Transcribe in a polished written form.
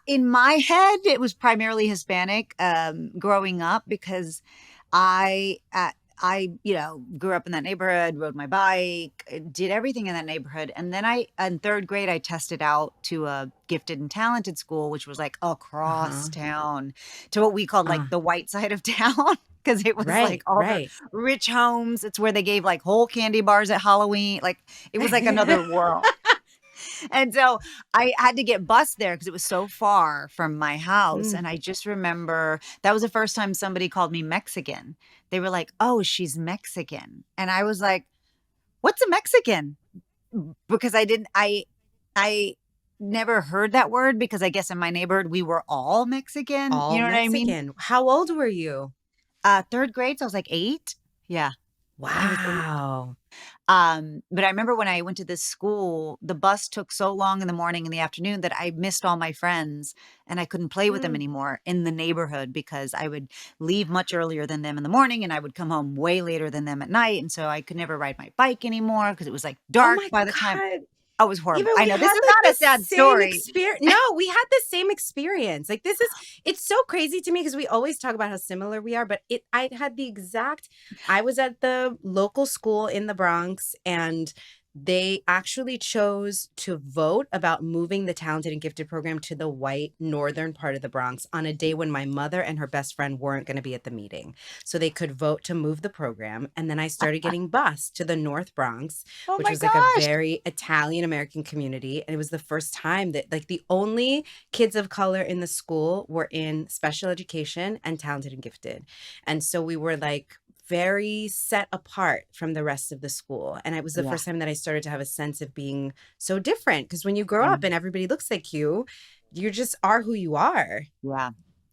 In my head, it was primarily Hispanic, growing up because I, uh, grew up in that neighborhood, rode my bike, did everything in that neighborhood. And then in third grade, I tested out to a gifted and talented school, which was like across Uh-huh. town to what we called like Uh, the white side of town. Because it was like right, all the right. rich homes. It's where they gave like whole candy bars at Halloween. Like it was like another world. And so I had to get bused there because it was so far from my house. Mm. And I just remember that was the first time somebody called me Mexican. They were like, "Oh, she's Mexican." And I was like, "What's a Mexican?" Because I never heard that word because I guess in my neighborhood we were all Mexican. You All know what I mean? Mexican. How old were you? Third grade, so I was like 8. Yeah, I was 8. Wow. But I remember when I went to this school, the bus took so long in the morning and the afternoon that I missed all my friends and I couldn't play with them Mm. anymore in the neighborhood because I would leave much earlier than them in the morning and I would come home way later than them at night. And so I could never ride my bike anymore because it was like Oh dark my by the time. God. I was horrible. Even I we know this had is like not the a sad same story. experience. No, we had the same experience. Like this is it's so crazy to me because we always talk about how similar we are, but I had the exact I was at the local school in the Bronx and they actually chose to vote about moving the talented and gifted program to the white northern part of the Bronx on a day when my mother and her best friend weren't going to be at the meeting. So they could vote to move the program. And then I started getting bused to the North Bronx, Oh which my was like a gosh. very Italian American community. And it was the first time that like the only kids of color in the school were in special education and talented and gifted. And so we were like very set apart from the rest of the school. And it was the Yeah. first time that I started to have a sense of being so different. Because when you grow Yeah. up and everybody looks like you just are who you are. Yeah.